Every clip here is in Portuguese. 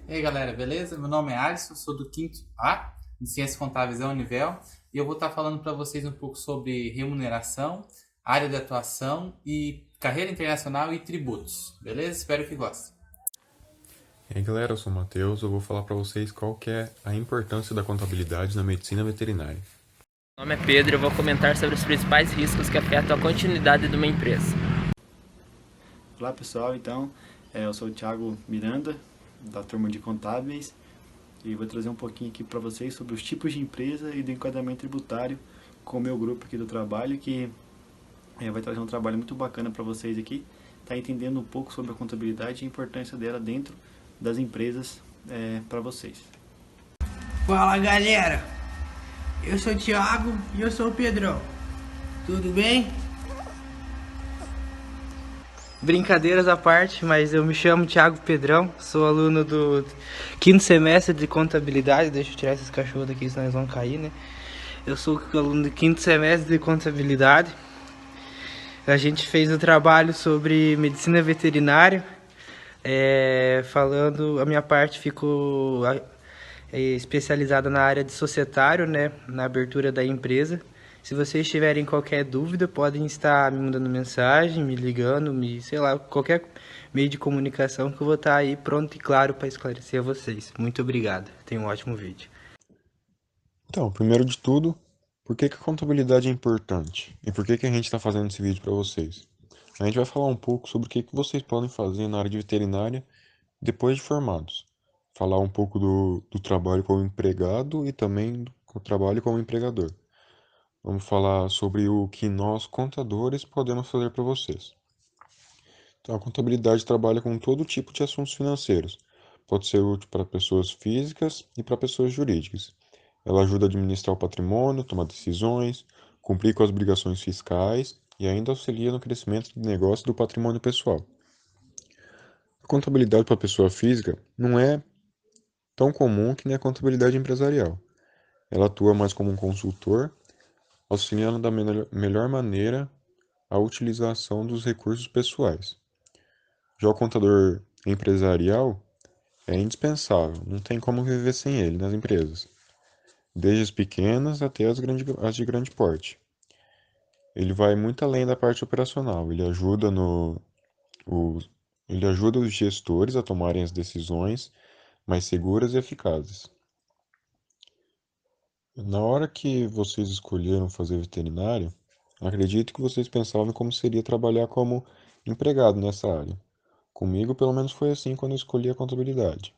E aí galera, beleza? Meu nome é Alisson, sou do quinto A de Ciências Contábeis da Univel e eu vou estar falando para vocês um pouco sobre remuneração, área de atuação e carreira internacional e tributos, beleza? Espero que gostem. E aí galera, eu sou o Matheus, eu vou falar para vocês qual que é a importância da contabilidade na medicina veterinária. Meu nome é Pedro e eu vou comentar sobre os principais riscos que afetam a continuidade de uma empresa. Olá pessoal, eu sou o Thiago Miranda, da turma de contábeis, e vou trazer um pouquinho aqui para vocês sobre os tipos de empresa e do enquadramento tributário com o meu grupo aqui do trabalho, que vai trazer um trabalho muito bacana para vocês aqui, tá entendendo um pouco sobre a contabilidade e a importância dela dentro das empresas para vocês. Fala galera, eu sou o Thiago e eu sou o Pedrão, tudo bem? Brincadeiras à parte, mas eu me chamo Thiago Pedrão, sou aluno do quinto semestre de contabilidade. Deixa eu tirar esses cachorros daqui, senão eles vão cair, né? Eu sou aluno do quinto semestre de contabilidade. A gente fez um trabalho sobre medicina veterinária, a minha parte ficou especializada na área de societário, né, na abertura da empresa. Se vocês tiverem qualquer dúvida, podem estar me mandando mensagem, me ligando, sei lá, qualquer meio de comunicação que eu vou estar aí pronto e claro para esclarecer a vocês. Muito obrigado. Tenham um ótimo vídeo. Então, primeiro de tudo, por que que a contabilidade é importante? E por que que a gente está fazendo esse vídeo para vocês? A gente vai falar um pouco sobre o que que vocês podem fazer na área de veterinária depois de formados. Falar um pouco do trabalho como empregado e também do trabalho como empregador. Vamos falar sobre o que nós, contadores, podemos fazer para vocês. Então, a contabilidade trabalha com todo tipo de assuntos financeiros. Pode ser útil para pessoas físicas e para pessoas jurídicas. Ela ajuda a administrar o patrimônio, tomar decisões, cumprir com as obrigações fiscais e ainda auxilia no crescimento do negócio e do patrimônio pessoal. A contabilidade para pessoa física não é tão comum que nem a contabilidade empresarial. Ela atua mais como um consultor, auxiliando da melhor maneira a utilização dos recursos pessoais. Já o contador empresarial é indispensável, não tem como viver sem ele nas empresas, desde as pequenas até as de grande porte. Ele vai muito além da parte operacional, o- ele ajuda os gestores a tomarem as decisões mais seguras e eficazes. Na hora que vocês escolheram fazer veterinário, acredito que vocês pensavam como seria trabalhar como empregado nessa área. Comigo, pelo menos, foi assim quando eu escolhi a contabilidade.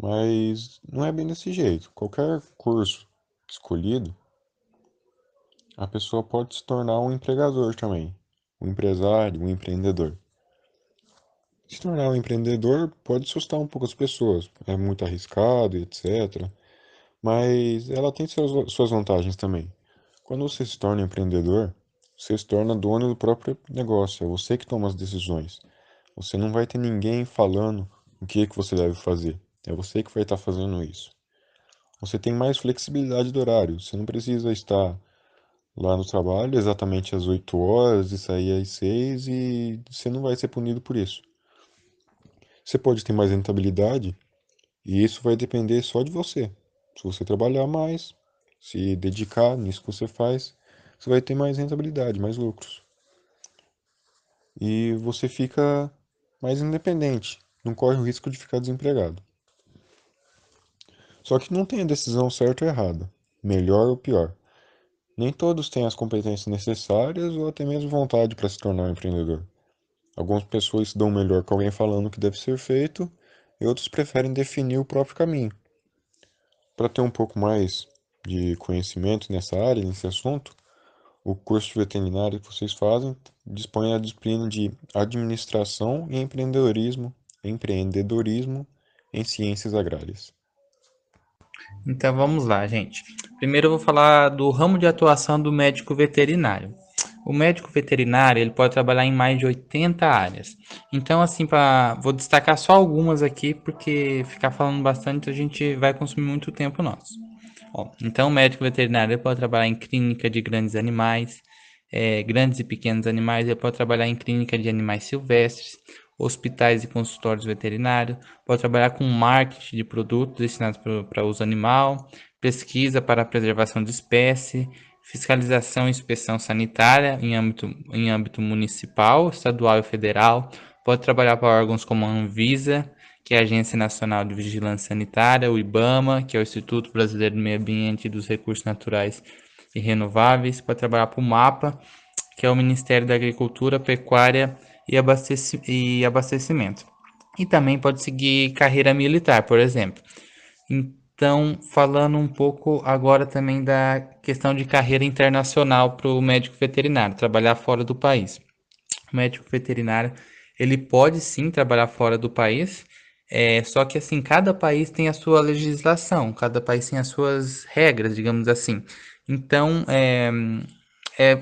Mas não é bem desse jeito. Qualquer curso escolhido, a pessoa pode se tornar um empregador também, um empresário, um empreendedor. Se tornar um empreendedor pode assustar um pouco as pessoas, é muito arriscado, etc. Mas ela tem suas vantagens também. Quando você se torna empreendedor, você se torna dono do próprio negócio, é você que toma as decisões. Você não vai ter ninguém falando o que você deve fazer. É você que vai estar fazendo isso. Você tem mais flexibilidade do horário. Você não precisa estar lá no trabalho exatamente às 8 horas e sair às 6 e você não vai ser punido por isso. Você pode ter mais rentabilidade e isso vai depender só de você. Se você trabalhar mais, se dedicar nisso que você faz, você vai ter mais rentabilidade, mais lucros. E você fica mais independente, não corre o risco de ficar desempregado. Só que não tem a decisão certa ou errada, melhor ou pior. Nem todos têm as competências necessárias ou até mesmo vontade para se tornar um empreendedor. Algumas pessoas se dão melhor com alguém falando o que deve ser feito e outros preferem definir o próprio caminho. Para ter um pouco mais de conhecimento nessa área, nesse assunto, o curso de veterinário que vocês fazem dispõe da disciplina de administração e empreendedorismo em ciências agrárias. Então vamos lá, gente. Primeiro eu vou falar do ramo de atuação do médico veterinário. O médico veterinário, ele pode trabalhar em mais de 80 áreas. Então, assim, vou destacar só algumas aqui, porque ficar falando bastante a gente vai consumir muito tempo nosso. Ó, então, o médico veterinário ele pode trabalhar em clínica de grandes animais, grandes e pequenos animais, ele pode trabalhar em clínica de animais silvestres, hospitais e consultórios veterinários, pode trabalhar com marketing de produtos destinados para uso animal, pesquisa para a preservação de espécie, fiscalização e inspeção sanitária em âmbito municipal, estadual e federal, pode trabalhar para órgãos como a Anvisa, que é a Agência Nacional de Vigilância Sanitária, o IBAMA, que é o Instituto Brasileiro do Meio Ambiente e dos Recursos Naturais e Renováveis, pode trabalhar para o MAPA, que é o Ministério da Agricultura, Pecuária e Abastecimento. E também pode seguir carreira militar, por exemplo. Então, falando um pouco agora também da questão de carreira internacional para o médico veterinário, trabalhar fora do país. O médico veterinário, ele pode sim trabalhar fora do país, só que assim, cada país tem a sua legislação, cada país tem as suas regras, digamos assim. Então,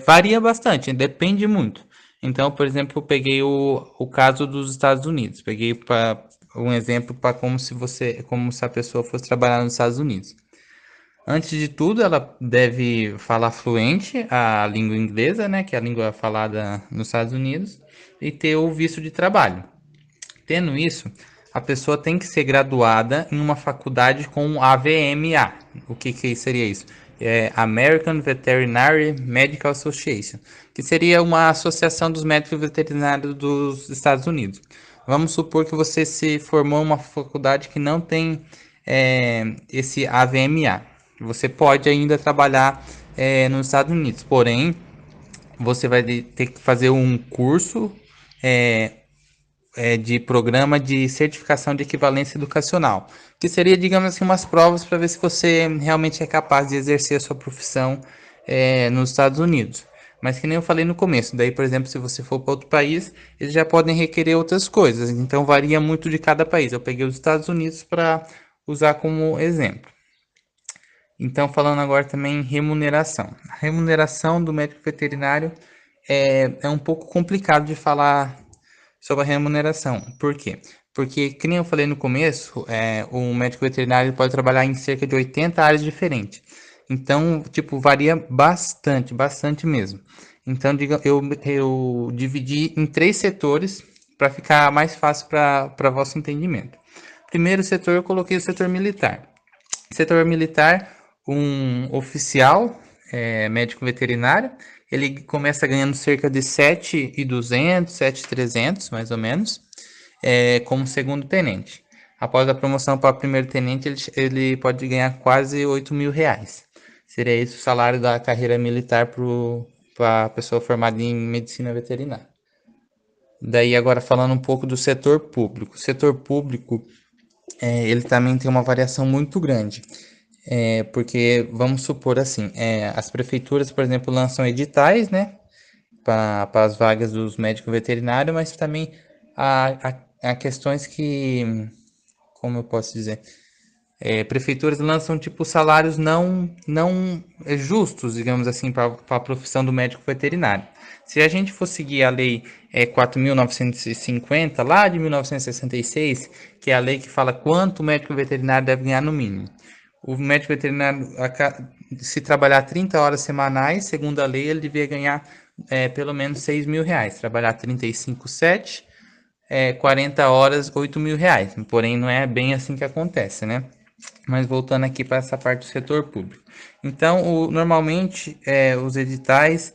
varia bastante, depende muito. Então, por exemplo, eu peguei o caso dos Estados Unidos, peguei para um exemplo para como se a pessoa fosse trabalhar nos Estados Unidos. Antes de tudo, ela deve falar fluente a língua inglesa, né, que é a língua falada nos Estados Unidos, e ter o visto de trabalho. Tendo isso, a pessoa tem que ser graduada em uma faculdade com AVMA. O que seria isso? É American Veterinary Medical Association, que seria uma associação dos médicos veterinários dos Estados Unidos. Vamos supor que você se formou em uma faculdade que não tem esse AVMA. Você pode ainda trabalhar nos Estados Unidos, porém, você vai ter que fazer um curso de programa de certificação de equivalência educacional, que seria, digamos assim, umas provas para ver se você realmente é capaz de exercer a sua profissão nos Estados Unidos. Mas que nem eu falei no começo, daí, por exemplo, se você for para outro país, eles já podem requerer outras coisas, então varia muito de cada país. Eu peguei os Estados Unidos para usar como exemplo. Então, falando agora também em remuneração. A remuneração do médico veterinário é um pouco complicado de falar sobre a remuneração. Por quê? Porque, que nem eu falei no começo, o médico veterinário pode trabalhar em cerca de 80 áreas diferentes. Então, tipo, varia bastante mesmo. Então, eu dividi em 3 setores para ficar mais fácil para vosso entendimento. Primeiro setor, eu coloquei o setor militar. Setor militar, um oficial médico veterinário, ele começa ganhando cerca de 7.200, 7.300, mais ou menos, como segundo tenente. Após a promoção para primeiro tenente, ele pode ganhar quase 8.000 reais. Seria esse o salário da carreira militar para a pessoa formada em medicina veterinária. Daí agora falando um pouco do setor público. O setor público, ele também tem uma variação muito grande. Porque, vamos supor assim, as prefeituras, por exemplo, lançam editais, né, para as vagas dos médicos veterinários, mas também há questões que, como eu posso dizer, prefeituras lançam tipo salários não justos, digamos assim, para a profissão do médico veterinário. Se a gente for seguir a lei 4.950, lá de 1966, que é a lei que fala quanto o médico veterinário deve ganhar no mínimo. O médico veterinário, se trabalhar 30 horas semanais, segundo a lei, ele devia ganhar pelo menos 6.000 reais. Trabalhar 35,7, 40 horas, 8.000 reais. Porém, não é bem assim que acontece, né? Mas voltando aqui para essa parte do setor público. Então, normalmente, os editais,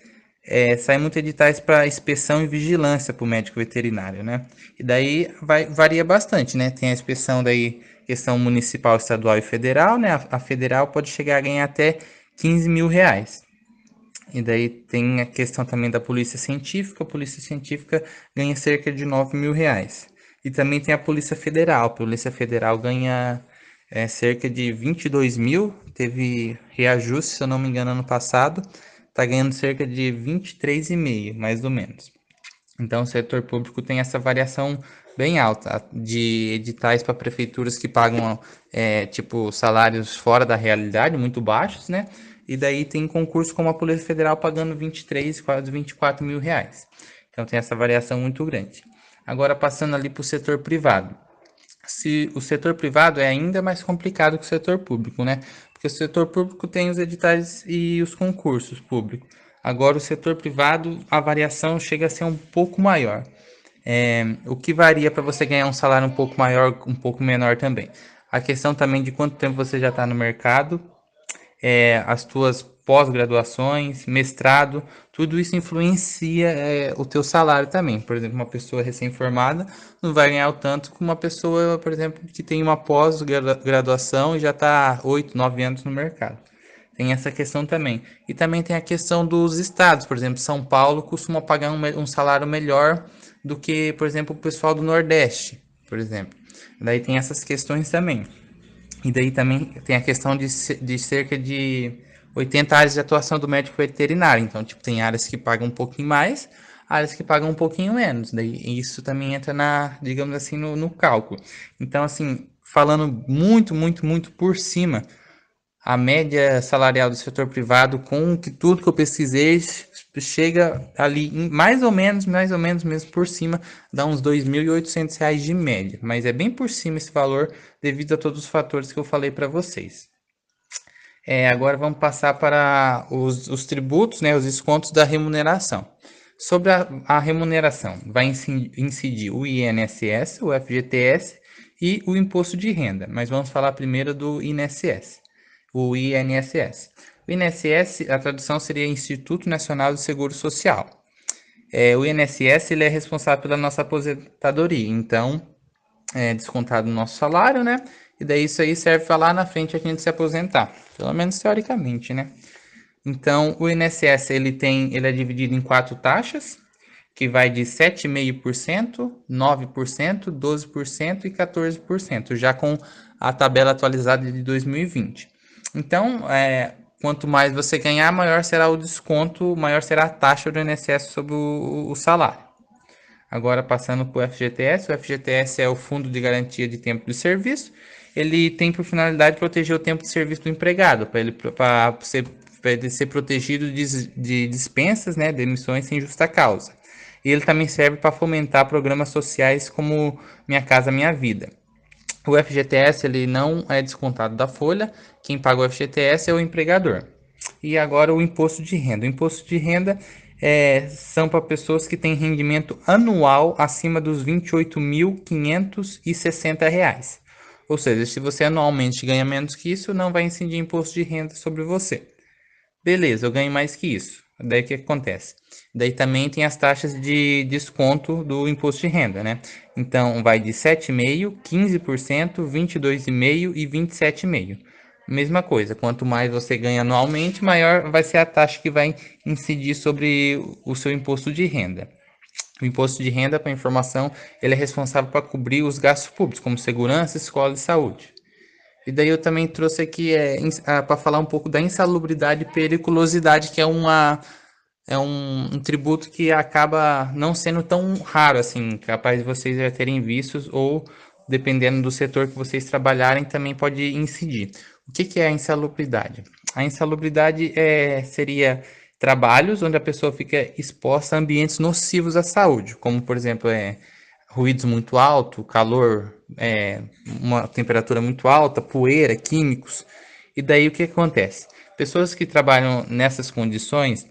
saem muitos editais para inspeção e vigilância para o médico veterinário, né? E daí varia bastante, né? Tem a inspeção daí, questão municipal, estadual e federal, né? A federal pode chegar a ganhar até 15.000 reais. E daí tem a questão também da polícia científica. A polícia científica ganha cerca de 9.000 reais. E também tem a polícia federal. A polícia federal ganha cerca de 22.000. Teve reajuste, se eu não me engano, ano passado. Está ganhando cerca de 23,5, mais ou menos. Então, o setor público tem essa variação bem alta de editais para prefeituras que pagam tipo salários fora da realidade, muito baixos, né? E daí tem concurso como a Polícia Federal pagando 23, quase 24.000 reais. Então tem essa variação muito grande. Agora passando ali para o setor privado. O setor privado é ainda mais complicado que o setor público, né? Porque o setor público tem os editais e os concursos públicos. Agora o setor privado, a variação chega a ser um pouco maior. O que varia para você ganhar um salário um pouco maior, um pouco menor também. A questão também de quanto tempo você já está no mercado, as tuas pós-graduações, mestrado, tudo isso influencia o teu salário também. Por exemplo, uma pessoa recém-formada não vai ganhar o tanto que uma pessoa, por exemplo, que tem uma pós-graduação e já está 8, 9 anos no mercado. Tem essa questão também. E também tem a questão dos estados. Por exemplo, São Paulo costuma pagar um salário melhor do que, por exemplo, o pessoal do Nordeste, por exemplo. Daí tem essas questões também. E daí também tem a questão de cerca de 80 áreas de atuação do médico veterinário. Então, tipo, tem áreas que pagam um pouquinho mais, áreas que pagam um pouquinho menos. Daí isso também entra digamos assim, no cálculo. Então, assim, falando muito por cima, a média salarial do setor privado, com tudo que eu pesquisei, chega ali em mais ou menos mesmo por cima, dá uns R$ 2.800 de média. Mas é bem por cima esse valor, devido a todos os fatores que eu falei para vocês. Agora vamos passar para os tributos, né, os descontos da remuneração. Sobre a remuneração, vai incidir o INSS, o FGTS e o imposto de renda. Mas vamos falar primeiro do INSS. O INSS. O INSS, a tradução seria Instituto Nacional de Seguro Social. O INSS ele é responsável pela nossa aposentadoria, então é descontado no nosso salário, né? E daí isso aí serve para lá na frente a gente se aposentar, pelo menos teoricamente, né? Então o INSS ele é dividido em 4 taxas, que vai de 7,5%, 9%, 12% e 14%, já com a tabela atualizada de 2020. Então, quanto mais você ganhar, maior será o desconto, maior será a taxa do INSS sobre o salário. Agora, passando para o FGTS. O FGTS é o Fundo de Garantia de Tempo de Serviço. Ele tem por finalidade proteger o tempo de serviço do empregado, para ele ser protegido de dispensas, né, demissões sem justa causa. E ele também serve para fomentar programas sociais como Minha Casa Minha Vida. O FGTS ele não é descontado da folha, quem paga o FGTS é o empregador. E agora o imposto de renda. O imposto de renda são para pessoas que têm rendimento anual acima dos R$ 28.560. Ou seja, se você anualmente ganha menos que isso, não vai incidir imposto de renda sobre você. Beleza, eu ganho mais que isso. Daí o que acontece? Daí também tem as taxas de desconto do imposto de renda, né? Então vai de 7,5%, 15%, 22,5% e 27,5%. Mesma coisa, quanto mais você ganha anualmente, maior vai ser a taxa que vai incidir sobre o seu imposto de renda. O imposto de renda, para informação, ele é responsável para cobrir os gastos públicos, como segurança, escola e saúde. E daí eu também trouxe aqui para falar um pouco da insalubridade e periculosidade, que é um tributo que acaba não sendo tão raro assim, capaz de vocês já terem vistos, ou dependendo do setor que vocês trabalharem, também pode incidir. O que é a insalubridade? A insalubridade seria trabalhos onde a pessoa fica exposta a ambientes nocivos à saúde, como por exemplo ruídos muito altos, calor, uma temperatura muito alta, poeira, químicos. E daí o que acontece? Pessoas que trabalham nessas condições,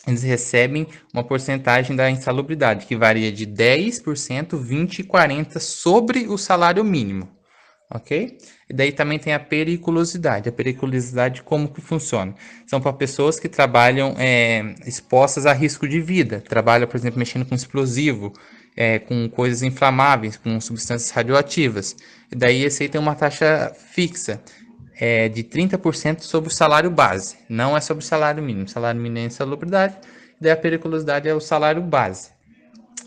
eles recebem uma porcentagem da insalubridade, que varia de 10%, 20% e 40% sobre o salário mínimo. Ok? E daí também tem a periculosidade. A periculosidade, como que funciona? São para pessoas que trabalham expostas a risco de vida. Trabalham, por exemplo, mexendo com explosivo, com coisas inflamáveis, com substâncias radioativas. E daí esse aí tem uma taxa fixa de 30% sobre o salário base. Não é sobre o salário mínimo. O salário mínimo é insalubridade. E daí a periculosidade é o salário base.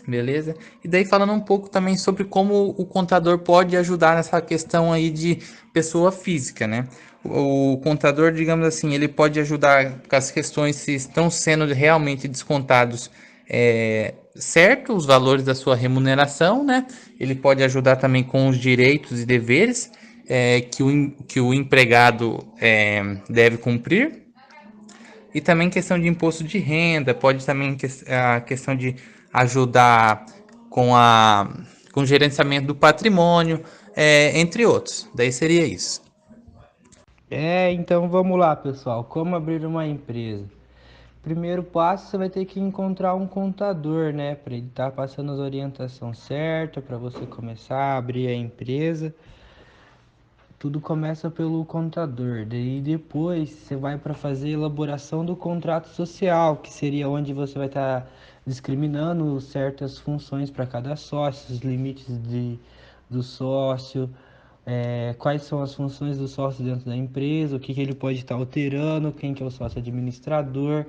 Beleza? E daí falando um pouco também sobre como o contador pode ajudar nessa questão aí de pessoa física, né? O contador, digamos assim, ele pode ajudar com as questões se estão sendo realmente descontados certo os valores da sua remuneração, né? Ele pode ajudar também com os direitos e deveres que o empregado deve cumprir. E também questão de imposto de renda, pode também a questão de ajudar com o gerenciamento do patrimônio, entre outros. Daí seria isso. Então vamos lá, pessoal. Como abrir uma empresa? Primeiro passo, você vai ter que encontrar um contador, né? Para ele estar passando as orientações certas para você começar a abrir a empresa. Tudo começa pelo contador, daí depois você vai para fazer a elaboração do contrato social, que seria onde você vai estar discriminando certas funções para cada sócio, os limites do sócio, quais são as funções do sócio dentro da empresa, o que ele pode estar alterando, quem que é o sócio administrador,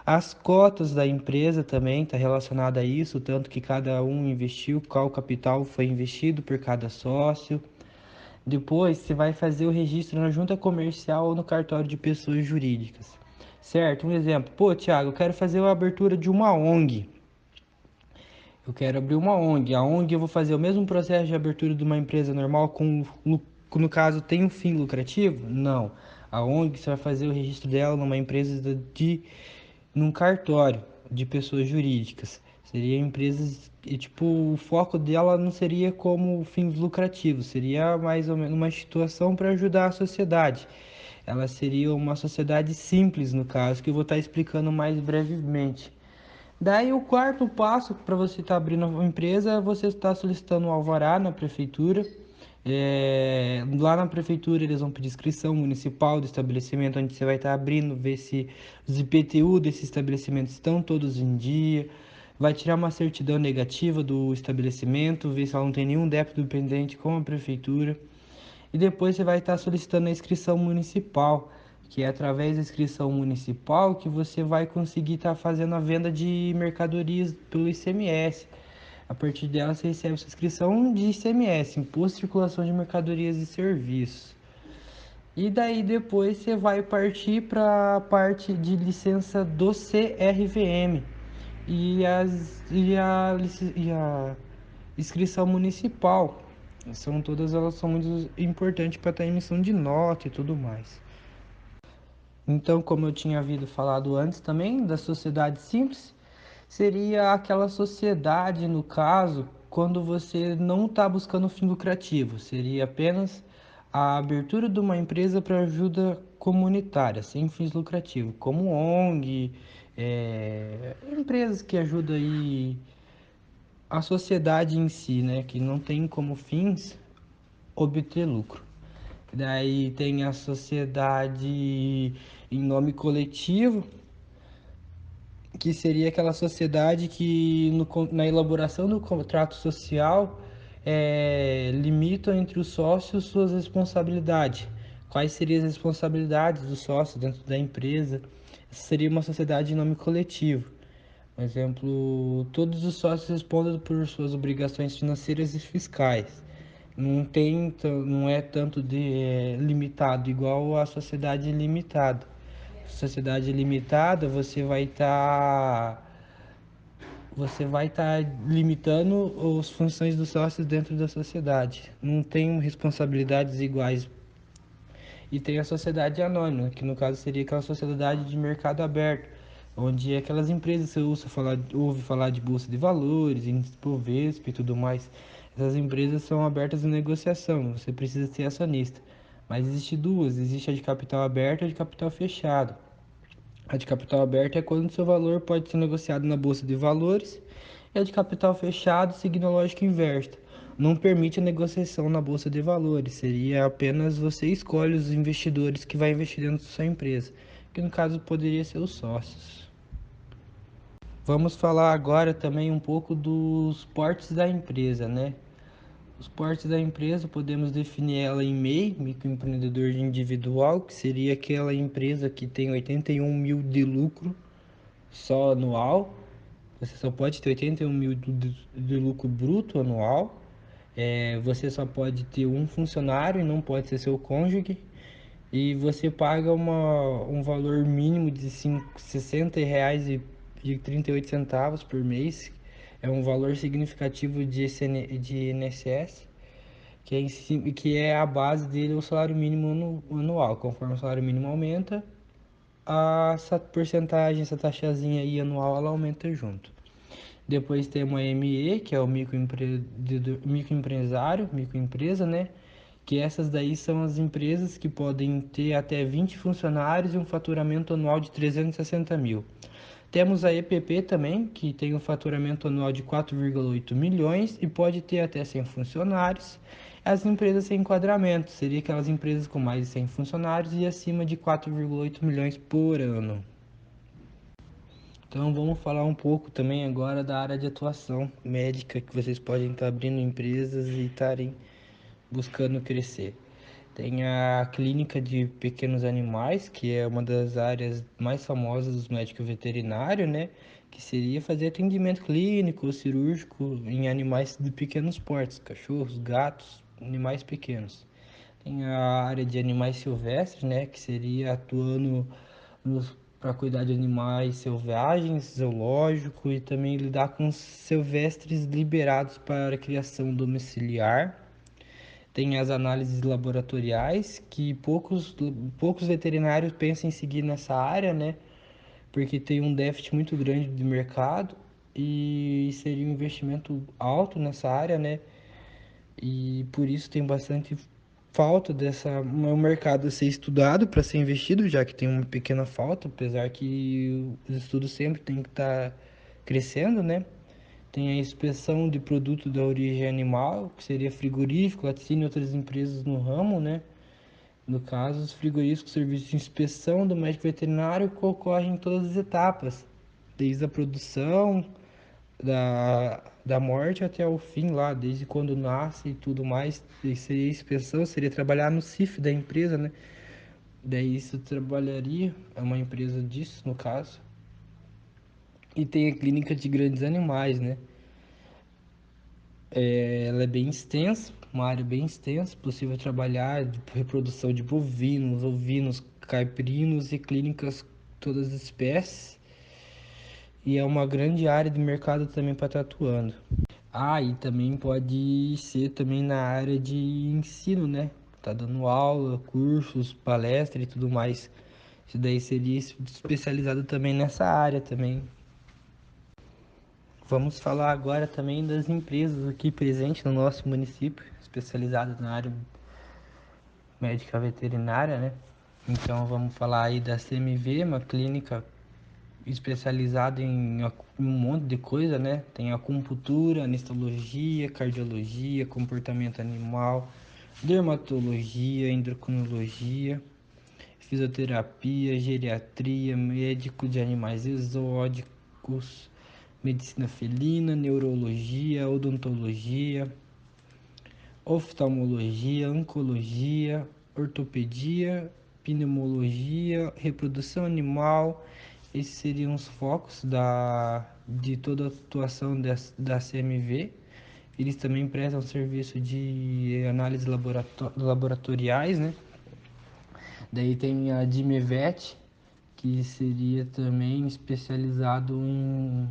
as cotas da empresa também está relacionada a isso, tanto que cada um investiu, qual capital foi investido por cada sócio. Depois você vai fazer o registro na junta comercial ou no cartório de pessoas jurídicas. Certo? Um exemplo. Pô, Thiago, eu quero fazer a abertura de uma ONG. Eu quero abrir uma ONG. A ONG eu vou fazer o mesmo processo de abertura de uma empresa normal no caso tem um fim lucrativo? Não. A ONG você vai fazer o registro dela numa empresa num cartório de pessoas jurídicas. Seria empresas e tipo, o foco dela não seria como fins lucrativos, seria mais ou menos uma instituição para ajudar a sociedade. Ela seria uma sociedade simples, no caso, que eu vou estar explicando mais brevemente. Daí o quarto passo para você estar abrindo uma empresa é você estar solicitando um alvará na prefeitura. Lá na prefeitura eles vão pedir inscrição municipal do estabelecimento onde você vai estar abrindo, ver se os IPTU desse estabelecimento estão todos em dia. Vai tirar uma certidão negativa do estabelecimento, ver se ela não tem nenhum débito pendente com a prefeitura. E depois você vai estar solicitando a inscrição municipal, que é através da inscrição municipal que você vai conseguir estar fazendo a venda de mercadorias pelo ICMS. A partir dela você recebe sua inscrição de ICMS, Imposto de Circulação de Mercadorias e Serviços. E daí depois você vai partir para a parte de licença do CRVM e a inscrição municipal. Todas elas são muito importantes para estar em emissão de nota e tudo mais. Então, como eu tinha havido falado antes também, da sociedade simples, seria aquela sociedade, no caso, quando você não está buscando fim lucrativo, seria apenas a abertura de uma empresa para ajuda comunitária, sem fins lucrativos, como ONG, empresas que ajudam aí a sociedade em si, né, que não tem como fins obter lucro. Daí tem a sociedade em nome coletivo, que seria aquela sociedade que na elaboração do contrato social limita entre os sócios suas responsabilidades. Quais seriam as responsabilidades dos sócios dentro da empresa? Essa seria uma sociedade em nome coletivo. Por exemplo, todos os sócios respondem por suas obrigações financeiras e fiscais. Não é tanto limitado igual a sociedade limitada. Sociedade limitada, você vai estar limitando as funções dos sócios dentro da sociedade. Não tem responsabilidades iguais. E tem a sociedade anônima, que no caso seria aquela sociedade de mercado aberto, onde aquelas empresas que você ouve falar de bolsa de valores, Bovespa e tudo mais. Essas empresas são abertas à negociação, você precisa ser acionista. Mas existe duas, existe a de capital aberto e a de capital fechado. A de capital aberto é quando o seu valor pode ser negociado na bolsa de valores, e a de capital fechado, seguindo a lógica inversa, não permite a negociação na bolsa de valores, seria apenas você escolhe os investidores que vai investir dentro da sua empresa, que no caso poderia ser os sócios. Vamos falar agora também um pouco dos portes da empresa, né? Os portes da empresa, podemos definir ela em MEI, microempreendedor individual, que seria aquela empresa que tem 81 mil de lucro só anual. Você só pode ter 81 mil de lucro bruto anual. Você só pode ter um funcionário e não pode ser seu cônjuge. E você paga um valor mínimo de R$ 60,38 por mês. É um valor significativo de INSS, que é a base dele, o salário mínimo anual. Conforme o salário mínimo aumenta, essa porcentagem, essa taxazinha aí anual, ela aumenta junto. Depois tem uma ME, que é o microempresário, microempresa, né? que essas daí são as empresas que podem ter até 20 funcionários e um faturamento anual de 360 mil. Temos a EPP também, que tem um faturamento anual de 4,8 milhões e pode ter até 100 funcionários. As empresas sem enquadramento, seria aquelas empresas com mais de 100 funcionários e acima de 4,8 milhões por ano. Então vamos falar um pouco também agora da área de atuação médica, que vocês podem estar abrindo empresas e estarem buscando crescer. Tem a clínica de pequenos animais, que é uma das áreas mais famosas dos médicos veterinários, né? Que seria fazer atendimento clínico, cirúrgico em animais de pequenos portes, cachorros, gatos, animais pequenos. Tem a área de animais silvestres, né? Que seria atuando para cuidar de animais selvagens, zoológico e também lidar com silvestres liberados para criação domiciliar. Tem as análises laboratoriais, que poucos veterinários pensam em seguir nessa área, né? Porque tem um déficit muito grande de mercado e seria um investimento alto nessa área, né? E por isso tem bastante falta dessa um mercado a ser estudado para ser investido, já que tem uma pequena falta, apesar que os estudos sempre têm que estar crescendo, né? Tem a inspeção de produto da origem animal, que seria frigorífico, laticínio e outras empresas no ramo, né? No caso, os frigoríficos, serviços de inspeção do médico veterinário que ocorrem em todas as etapas, desde a produção, da morte até o fim lá, desde quando nasce e tudo mais. E seria inspeção, seria trabalhar no CIF da empresa, né? Daí isso trabalharia, é uma empresa disso, no caso. E tem a clínica de grandes animais, né? Ela é bem extensa, uma área bem extensa, possível trabalhar de reprodução de bovinos, ovinos, caprinos e clínicas todas as espécies. E é uma grande área de mercado também para estar atuando. Ah, e também pode ser também na área de ensino, né? Tá dando aula, cursos, palestra e tudo mais. Isso daí seria especializado também nessa área também. Vamos falar agora também das empresas aqui presentes no nosso município, especializadas na área médica veterinária, né? Então vamos falar aí da CMV, uma clínica especializada em um monte de coisa, né? Tem acupuntura, anestesiologia, cardiologia, comportamento animal, dermatologia, endocrinologia, fisioterapia, geriatria, médico de animais exóticos, medicina felina, neurologia, odontologia, oftalmologia, oncologia, ortopedia, pneumologia, reprodução animal. Esses seriam os focos de toda a atuação da CMV. Eles também prestam serviço de análises laboratoriais, né? Daí tem a Dimevet, que seria também especializado em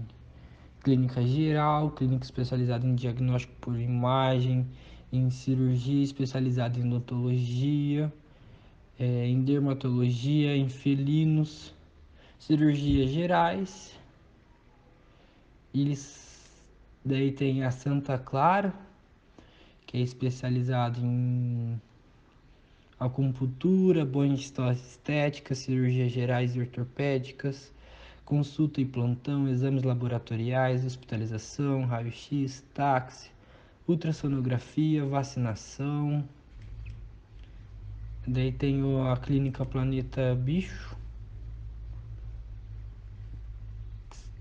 clínica geral, clínica especializada em diagnóstico por imagem, em cirurgia especializada em odontologia, em dermatologia, em felinos, cirurgias gerais. Eles daí tem a Santa Clara, que é especializado em acupuntura, banhos estética, cirurgias gerais e ortopédicas, consulta e plantão, exames laboratoriais, hospitalização, raio-x, táxi, ultrassonografia, vacinação. Daí tem a clínica Planeta Bicho,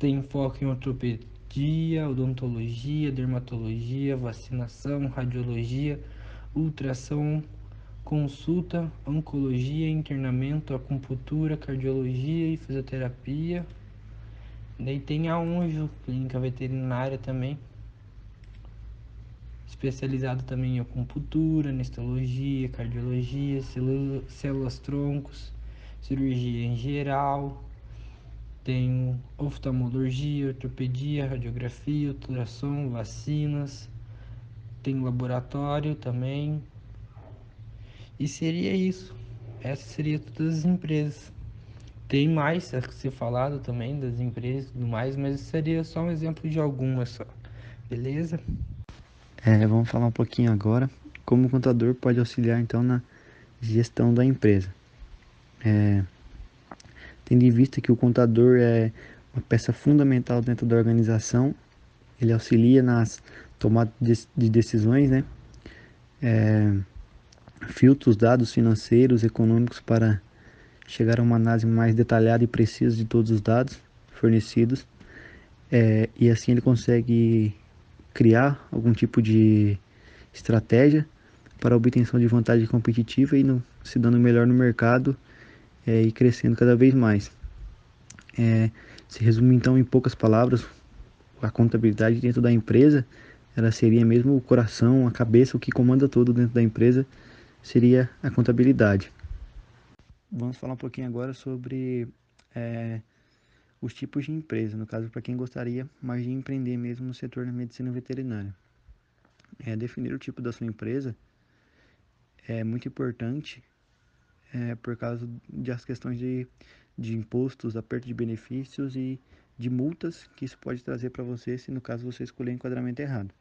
tem foco em ortopedia, odontologia, dermatologia, vacinação, radiologia, ultrassom, consulta, oncologia, internamento, acupuntura, cardiologia e fisioterapia. Daí tem a Unjo, clínica veterinária também, especializado também em acupuntura, anestesiologia, cardiologia, células troncos, cirurgia em geral. Tem oftalmologia, ortopedia, radiografia, ultrassom, vacinas. Tem laboratório também. E seria isso. Essas seriam todas as empresas. Tem mais a ser falado também das empresas e tudo mais, mas seria só um exemplo de algumas só. Beleza? Vamos falar um pouquinho agora como o contador pode auxiliar então na gestão da empresa. Tendo em vista que o contador é uma peça fundamental dentro da organização, ele auxilia nas tomadas de decisões, né? Filtra os dados financeiros, econômicos para chegar a uma análise mais detalhada e precisa de todos os dados fornecidos. E assim ele consegue criar algum tipo de estratégia para a obtenção de vantagem competitiva e se dando melhor no mercado e crescendo cada vez mais. Se resume então em poucas palavras, a contabilidade dentro da empresa, ela seria mesmo o coração, a cabeça, o que comanda tudo dentro da empresa, seria a contabilidade. Vamos falar um pouquinho agora sobre os tipos de empresa, no caso para quem gostaria mais de empreender mesmo no setor da medicina veterinária. Definir o tipo da sua empresa é muito importante por causa das questões de impostos, aperto de benefícios e de multas que isso pode trazer para você se no caso você escolher o enquadramento errado.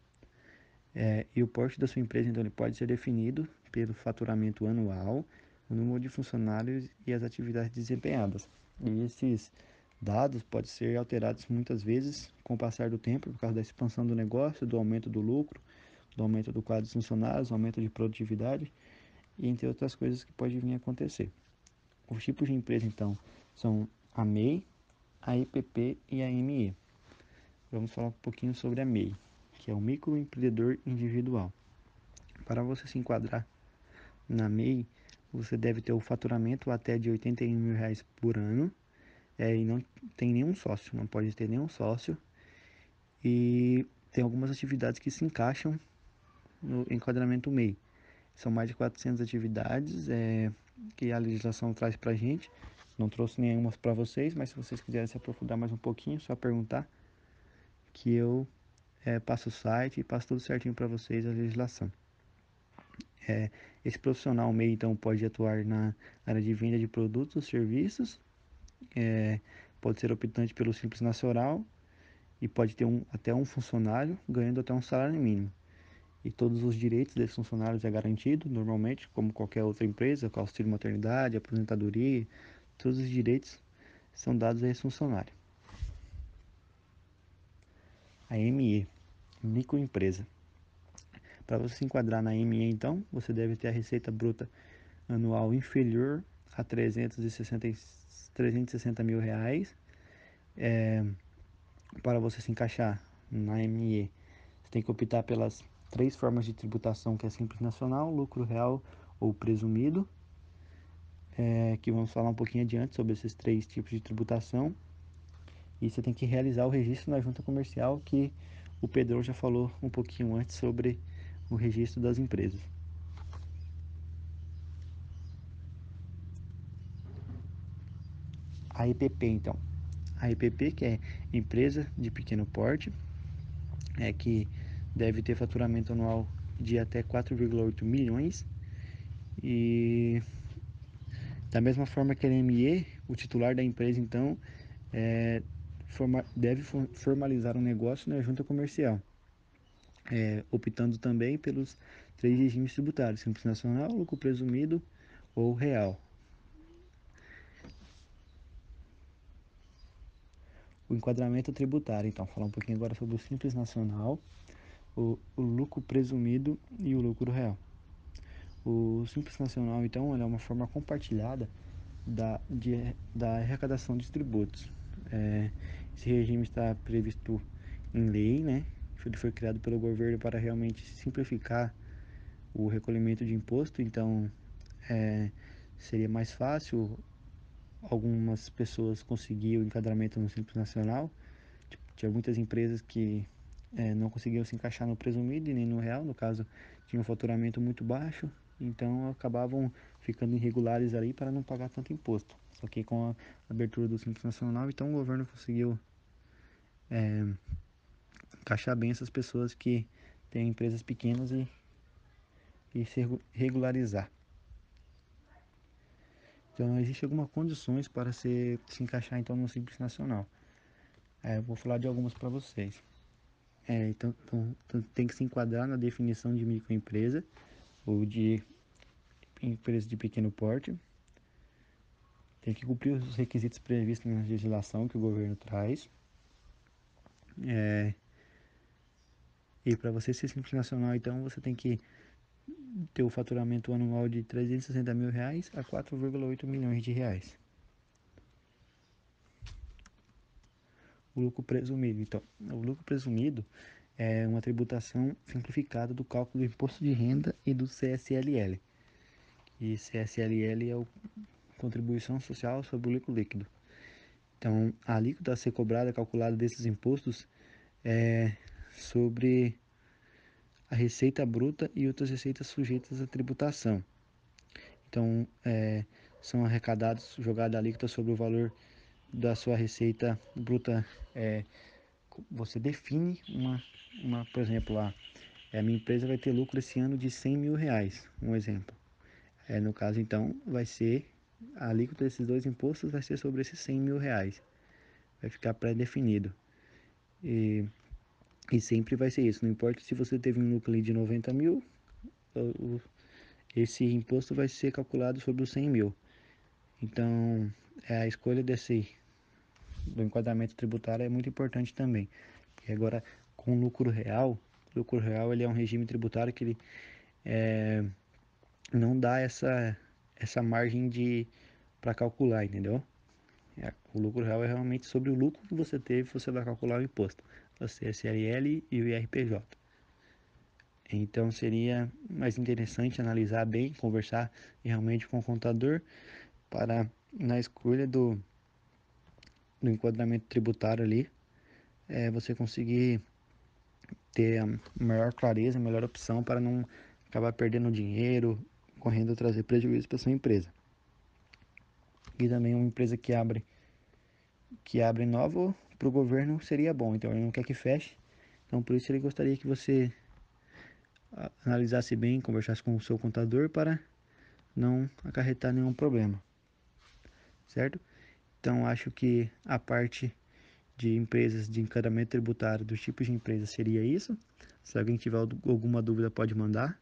E o porte da sua empresa então ele pode ser definido pelo faturamento anual, o número de funcionários e as atividades desempenhadas. E esses dados podem ser alterados muitas vezes com o passar do tempo por causa da expansão do negócio, do aumento do lucro, do aumento do quadro de funcionários, do aumento de produtividade e entre outras coisas que podem vir a acontecer. Os tipos de empresa então são a MEI, a EPP e a ME. Vamos falar um pouquinho sobre a MEI, que é o microempreendedor individual. Para você se enquadrar na MEI, você deve ter o faturamento até de R$ 81 mil por ano e não tem nenhum sócio, não pode ter nenhum sócio. E tem algumas atividades que se encaixam no enquadramento MEI. São mais de 400 atividades que a legislação traz para a gente. Não trouxe nenhuma para vocês, mas se vocês quiserem se aprofundar mais um pouquinho, é só perguntar que eu passo o site e passo tudo certinho para vocês a legislação. Esse profissional MEI então pode atuar na área de venda de produtos ou serviços, pode ser optante pelo Simples Nacional e pode ter até um funcionário ganhando até um salário mínimo. E todos os direitos desses funcionários é garantido, normalmente, como qualquer outra empresa, com auxílio maternidade, aposentadoria, todos os direitos são dados a esse funcionário. A ME, microempresa. Para você se enquadrar na ME, então, você deve ter a receita bruta anual inferior a 360 mil reais. Para você se encaixar na ME, você tem que optar pelas 3 formas de tributação, que é Simples Nacional, lucro real ou presumido, que vamos falar um pouquinho adiante sobre esses 3 tipos de tributação. E você tem que realizar o registro na junta comercial, que o Pedro já falou um pouquinho antes sobre o registro das empresas. A EPP, então. A EPP, que é empresa de pequeno porte, que deve ter faturamento anual de até 4,8 milhões. E da mesma forma que a ME, o titular da empresa, então, deve formalizar um negócio na junta comercial, optando também pelos 3 regimes tributários: Simples Nacional, lucro presumido ou real. O enquadramento tributário, então, falar um pouquinho agora sobre o Simples Nacional, o lucro presumido e o lucro real. O Simples Nacional, então, é uma forma compartilhada da arrecadação de tributos. Esse regime está previsto em lei, né? Ele foi criado pelo governo para realmente simplificar o recolhimento de imposto, então seria mais fácil algumas pessoas conseguiam o enquadramento no Simples Nacional. Tinha muitas empresas que não conseguiam se encaixar no presumido e nem no real, no caso tinha um faturamento muito baixo, então acabavam ficando irregulares ali para não pagar tanto imposto. Só que com a abertura do Simples Nacional, então o governo conseguiu encaixar bem essas pessoas que têm empresas pequenas e se regularizar. Então existem algumas condições para se encaixar então no Simples Nacional. Eu vou falar de algumas para vocês. Então tem que se enquadrar na definição de microempresa, ou de empresas de pequeno porte. Tem que cumprir os requisitos previstos na legislação que o governo traz. E para você ser Simples Nacional, então, você tem que ter o faturamento anual de R$ 360 mil a 4,8 milhões de reais. O lucro presumido. Então, o lucro presumido é uma tributação simplificada do cálculo do imposto de renda e do CSLL. E CSLL é a contribuição social sobre o lucro líquido. Então, a alíquota a ser cobrada, calculada desses impostos, é sobre a receita bruta e outras receitas sujeitas à tributação. Então, são arrecadados, jogada a alíquota sobre o valor da sua receita bruta. Você define por exemplo, a minha empresa vai ter lucro esse ano de R$ 100 mil, um exemplo. No caso, então, vai ser a alíquota desses dois impostos vai ser sobre esses R$ 100 mil. Vai ficar pré-definido. E sempre vai ser isso. Não importa se você teve um lucro ali de 90 mil, esse imposto vai ser calculado sobre os 100 mil. Então, a escolha do enquadramento tributário é muito importante também. E agora, com lucro real ele é um regime tributário que ele não dá essa margem para calcular, entendeu? O lucro real é realmente sobre o lucro que você teve, você vai calcular o imposto, o CSLL e o IRPJ. Então seria mais interessante analisar bem, conversar realmente com o contador para, na escolha do enquadramento tributário ali, você conseguir ter a maior clareza, a melhor opção para não acabar perdendo dinheiro, correndo a trazer prejuízo para sua empresa. E também uma empresa que abre nova para o governo seria bom, então ele não quer que feche, então por isso ele gostaria que você analisasse bem, conversasse com o seu contador para não acarretar nenhum problema, certo? Então acho que a parte de empresas de enquadramento tributário, dos tipos de empresas, seria isso. Se alguém tiver alguma dúvida pode mandar.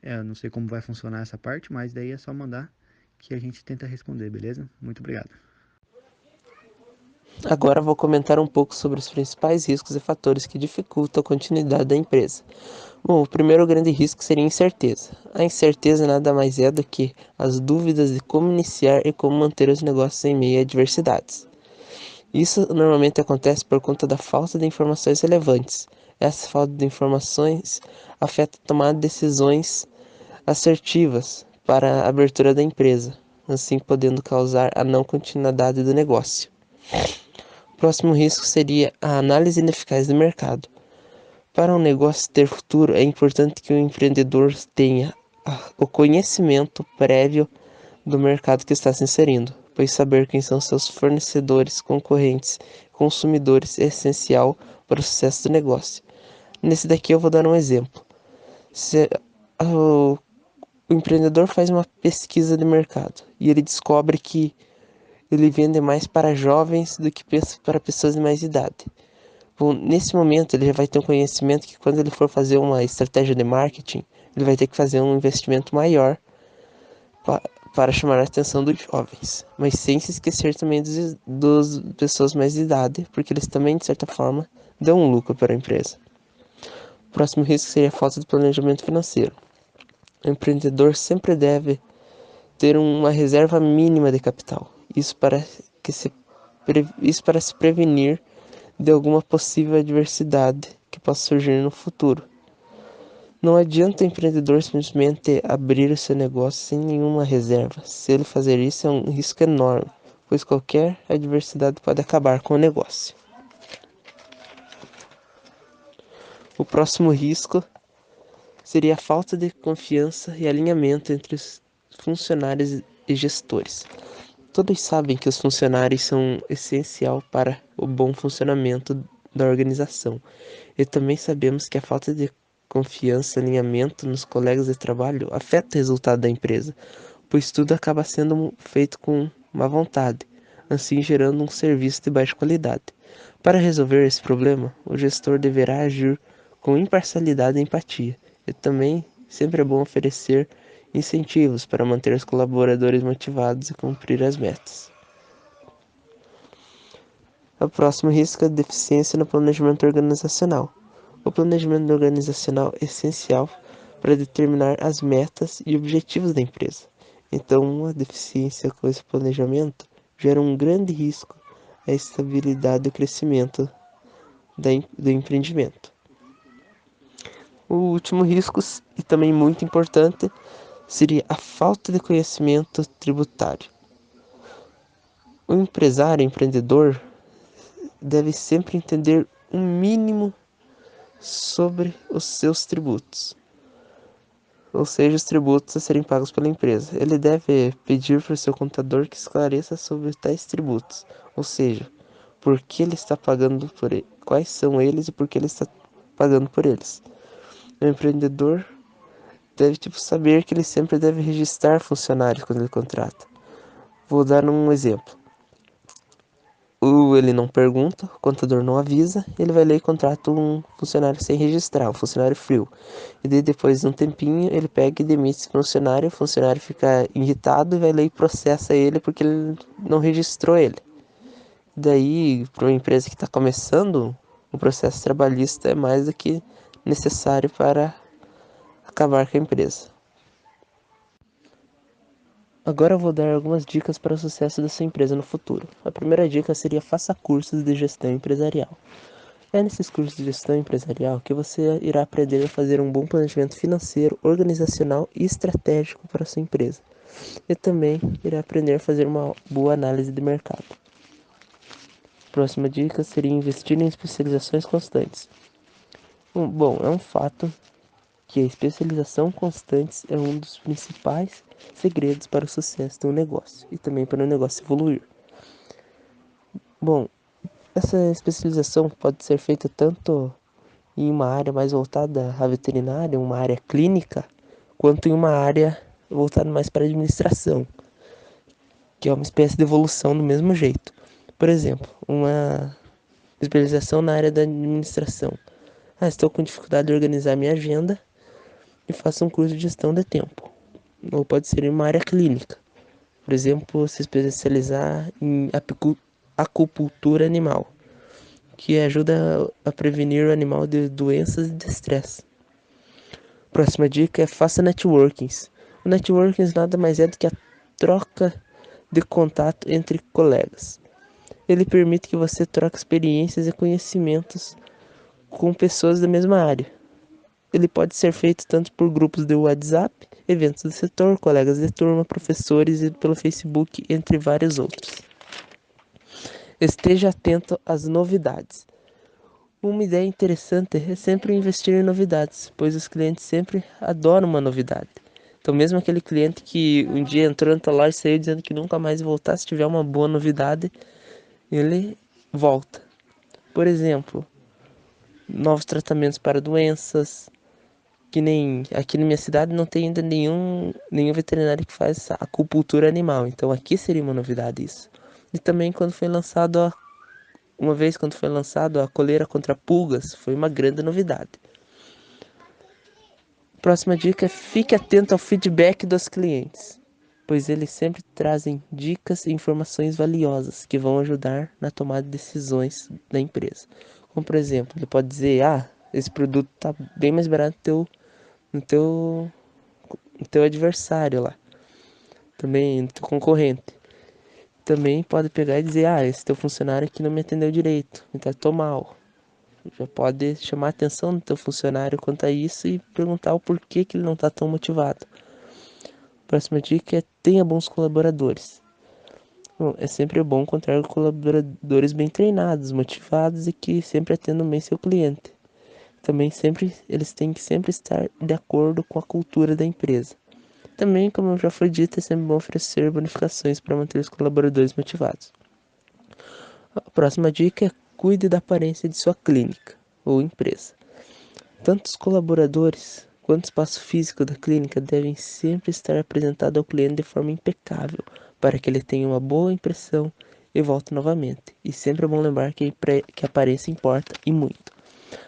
Eu não sei como vai funcionar essa parte, mas daí é só mandar que a gente tenta responder, beleza? Muito obrigado. Agora vou comentar um pouco sobre os principais riscos e fatores que dificultam a continuidade da empresa. Bom, o primeiro grande risco seria a incerteza. A incerteza nada mais é do que as dúvidas de como iniciar e como manter os negócios em meio a adversidades. Isso normalmente acontece por conta da falta de informações relevantes. Essa falta de informações afeta a tomada de decisões assertivas para a abertura da empresa, assim podendo causar a não continuidade do negócio. O próximo risco seria a análise ineficaz do mercado. Para um negócio ter futuro, é importante que o empreendedor tenha o conhecimento prévio do mercado que está se inserindo, pois saber quem são seus fornecedores, concorrentes, consumidores é essencial para o sucesso do negócio. Nesse daqui eu vou dar um exemplo. Se o empreendedor faz uma pesquisa de mercado e ele descobre que ele vende mais para jovens do que para pessoas de mais idade. Bom, nesse momento ele já vai ter um conhecimento que quando ele for fazer uma estratégia de marketing, ele vai ter que fazer um investimento maior para chamar a atenção dos jovens, mas sem se esquecer também dos pessoas mais de idade, porque eles também, de certa forma, dão um lucro para a empresa. O próximo risco seria a falta de planejamento financeiro. O empreendedor sempre deve ter uma reserva mínima de capital, isso para se prevenir de alguma possível adversidade que possa surgir no futuro. Não adianta o empreendedor simplesmente abrir o seu negócio sem nenhuma reserva. Se ele fazer isso, é um risco enorme, pois qualquer adversidade pode acabar com o negócio. O próximo risco seria a falta de confiança e alinhamento entre os funcionários e gestores. Todos sabem que os funcionários são essencial para o bom funcionamento da organização. E também sabemos que a falta de confiança e alinhamento nos colegas de trabalho afeta o resultado da empresa, pois tudo acaba sendo feito com má vontade, assim gerando um serviço de baixa qualidade. Para resolver esse problema, o gestor deverá agir com imparcialidade e empatia, e também sempre é bom oferecer incentivos para manter os colaboradores motivados e cumprir as metas. O próximo risco é a deficiência no planejamento organizacional. O planejamento organizacional é essencial para determinar as metas e objetivos da empresa. Então, uma deficiência com esse planejamento gera um grande risco à estabilidade e crescimento do empreendimento. O último risco, e também muito importante, seria a falta de conhecimento tributário. O empreendedor, deve sempre entender um mínimo sobre os seus tributos, ou seja, os tributos a serem pagos pela empresa. Ele deve pedir para o seu contador que esclareça sobre tais tributos, ou seja, por que ele está pagando por eles, quais são eles e por que ele está pagando por eles. O empreendedor deve saber que ele sempre deve registrar funcionários quando ele contrata. Vou dar um exemplo. Ele não pergunta, o contador não avisa, ele vai lá e contrata um funcionário sem registrar, um funcionário frio. E daí, depois de um tempinho, ele pega e demite esse funcionário, o funcionário fica irritado e vai lá e processa ele porque ele não registrou ele. Daí, para uma empresa que está começando, o processo trabalhista é mais do que necessário para acabar com a empresa. Agora eu vou dar algumas dicas para o sucesso da sua empresa no futuro. A primeira dica seria: faça cursos de gestão empresarial. É nesses cursos de gestão empresarial que você irá aprender a fazer um bom planejamento financeiro, organizacional e estratégico para a sua empresa. E também irá aprender a fazer uma boa análise de mercado. Próxima dica seria investir em especializações constantes. Bom, é um fato que a especialização constante é um dos principais segredos para o sucesso de um negócio e também para o negócio evoluir. Bom, essa especialização pode ser feita tanto em uma área mais voltada à veterinária, uma área clínica, quanto em uma área voltada mais para a administração, que é uma espécie de evolução do mesmo jeito. Por exemplo, uma especialização na área da administração. Estou com dificuldade de organizar minha agenda e faço um curso de gestão de tempo. Ou pode ser em uma área clínica. Por exemplo, se especializar em acupuntura animal, que ajuda a prevenir o animal de doenças e de estresse. Próxima dica é: faça networkings. O networking nada mais é do que a troca de contato entre colegas. Ele permite que você troque experiências e conhecimentos com pessoas da mesma área. Ele pode ser feito tanto por grupos de WhatsApp, eventos do setor, colegas de turma, professores e pelo Facebook, entre vários outros. Esteja atento às novidades. Uma ideia interessante é sempre investir em novidades, pois os clientes sempre adoram uma novidade. Então, mesmo aquele cliente que um dia entrou na tua loja e saiu dizendo que nunca mais vai voltar, se tiver uma boa novidade, ele volta. Por exemplo, novos tratamentos para doenças, que nem aqui na minha cidade não tem ainda nenhum veterinário que faz acupuntura animal, então aqui seria uma novidade isso. E também quando foi lançado a coleira contra pulgas, foi uma grande novidade. Próxima dica é: fique atento ao feedback dos clientes, pois eles sempre trazem dicas e informações valiosas que vão ajudar na tomada de decisões da empresa. Como por exemplo, ele pode dizer: esse produto está bem mais barato no teu adversário lá, também no teu concorrente. Também pode pegar e dizer: esse teu funcionário aqui não me atendeu direito, me tratou mal. Já pode chamar a atenção do teu funcionário quanto a isso e perguntar o porquê que ele não está tão motivado. Próxima dica é: tenha bons colaboradores. Bom, é sempre bom encontrar colaboradores bem treinados, motivados e que sempre atendam bem seu cliente. Também eles têm que sempre estar de acordo com a cultura da empresa. Também, como já foi dito, é sempre bom oferecer bonificações para manter os colaboradores motivados. A próxima dica é: cuide da aparência de sua clínica ou empresa. Tanto os colaboradores quanto o espaço físico da clínica devem sempre estar apresentados ao cliente de forma impecável, para que ele tenha uma boa impressão e volte novamente. E sempre é bom lembrar que a aparência importa e muito.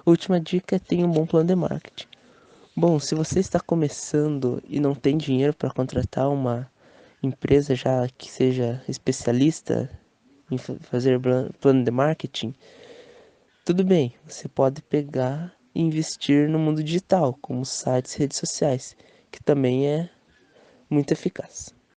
A última dica é: tenha um bom plano de marketing. Bom, se você está começando e não tem dinheiro para contratar uma empresa já que seja especialista em fazer plano de marketing, tudo bem, você pode pegar e investir no mundo digital, como sites e redes sociais, que também é muito eficaz.